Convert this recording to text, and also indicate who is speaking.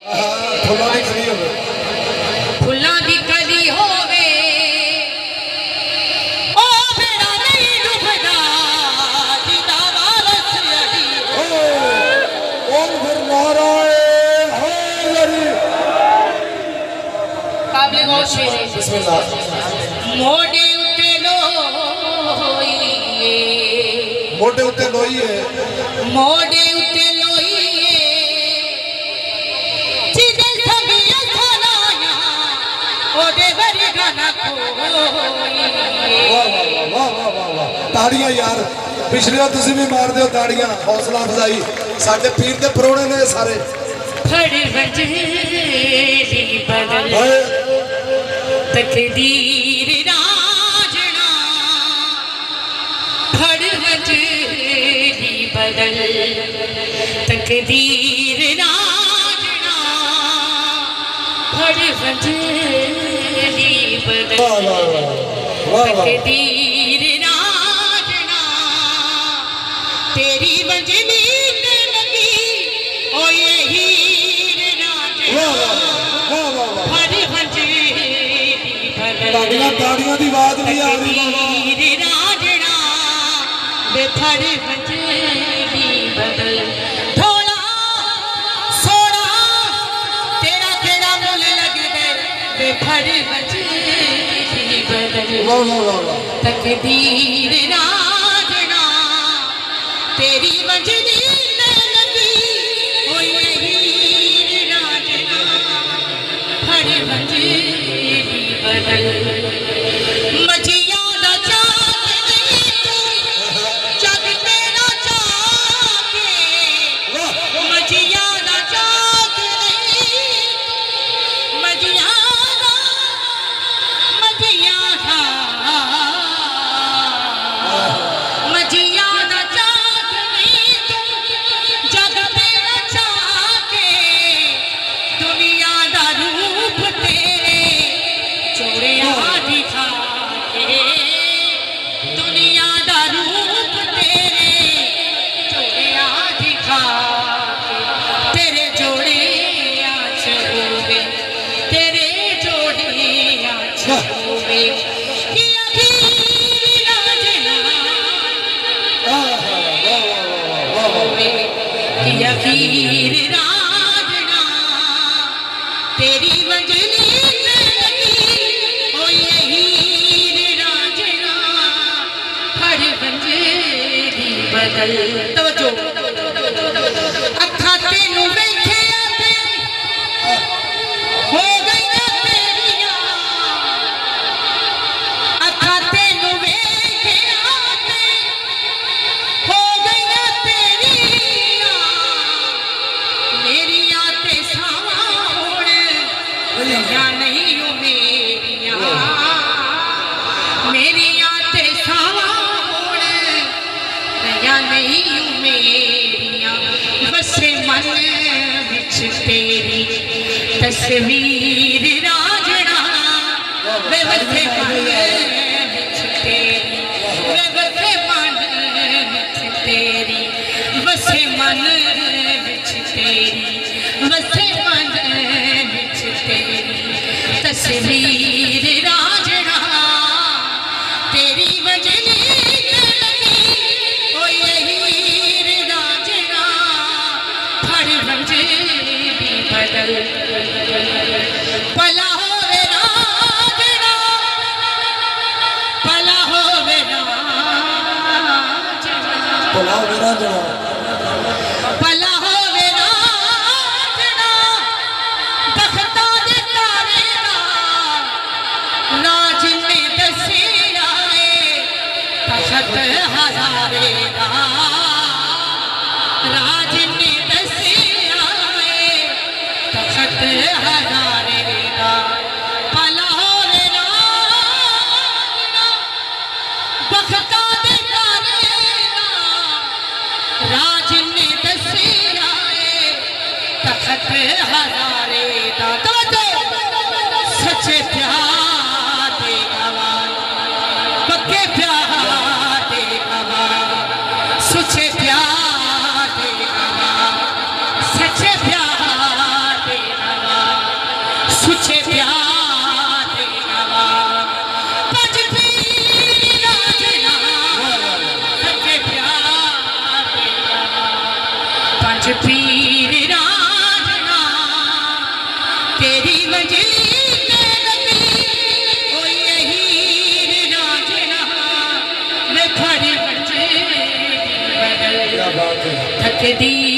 Speaker 1: फुल्लां दी कली होवे
Speaker 2: फुल्लां दी कली होवे ओ बेड़ा नहीं डुबदा जिदा वारस अड़ी
Speaker 1: ओम फिर नारायण हरि
Speaker 2: काबिल गौर शेर है।
Speaker 1: बिस्मिल्लाह
Speaker 2: मोड़े उते लोईए
Speaker 1: मोटे उत्ते लोईए
Speaker 2: मोड़े उते लोईए जिदे सभी अथनाया ओदे वरी गाना कोई
Speaker 1: वाह वाह वाह वाह वाह वाह ताड़ियां यार पिछले तुसी भी मार दियो ताड़ियां हौसला अफजाई साडे पीर दे परोणे ने सारे
Speaker 2: फड़ वंजेरी बदल तकदीर राजना फड़ वंजेरी बदल तकदीर राजना फड़ वंजेरी बदल
Speaker 1: वाह वाह वाह वाह वाह
Speaker 2: तकदीर राजना तेरी वंजनी ने लगी ओ ये हीर राजना
Speaker 1: वाह वाह वाह वाह
Speaker 2: फड़ वंजेरी बदल
Speaker 1: ताड़ियां ताड़ियां दी आवाज नहीं आ रही
Speaker 2: तकदीर राजना वे फड़ वंजेरी बदल थोड़ा सोना तेरा तेरा मुल लग गए वे फड़ वंजेरी बदल
Speaker 1: वाह वाह वाह वाह
Speaker 2: तकदीर राजना तेरी वंजनी न लगी ओ ये हीर राजना फड़ वंजेरी बदल मजियां दा चाक नहीं तू जग तेरा चाके मजियां दा चाक नहीं मजियां दा मजियां दा मजियां दा चाक नहीं तू जग तेरा चाके दुनिया दा रूप तेरे चोरिया दिखा के दुनिया दा रूप तेरे चोरिया दिखा के तेरे जोड़े आँच होवे तेरे जोड़े आँच होवे कि अखीर राजना होवे कि अखीर राजना तेरी वंजनी न लगी ओ ये हीर राजना फड़ वंजेरी बदल तवज्जो अखा तेनू वेखिया ते हो गईयां तेरियां अखा तेनू वेखिया ते हो गईयां तेरियां मेरियां ते सावां हुण रहियां नहीं ओ मेरियां मेरियां ते सावां हुण रहियां नहीं ओ मेरियां वसे मन विच तेरी तस्वीर राजना वे वसे मन विच तेरी वे वसे मन विच तेरी वसे मन विच तेरी वसे मन विच तेरी तस्वीर राजना तेरी वंजनी न लगी ओ ये हीर राजना फड़ वंजेरी बदल भला होवे राजना भला होवे राजना
Speaker 1: बुलाओ मेरा जना
Speaker 2: भला होवे राजना बख्तां दे तारे दा राज ने दसिया तखत हजारे दा राज ने दसिया तखत हजारे दा भला होवे राजना बख्तां दे तारे दा राज ने दसिया तखत हजारे दा सच्चे प्यार दे गवाह पक्के प्यार दे गवाह सच्चे प्यार दे गवाह सच्चे प्यार दे आज पीर राजना तेरी मंजिल ओ यही राजना मैं खड़ी बचे
Speaker 1: क्या बात है।
Speaker 2: तकदीर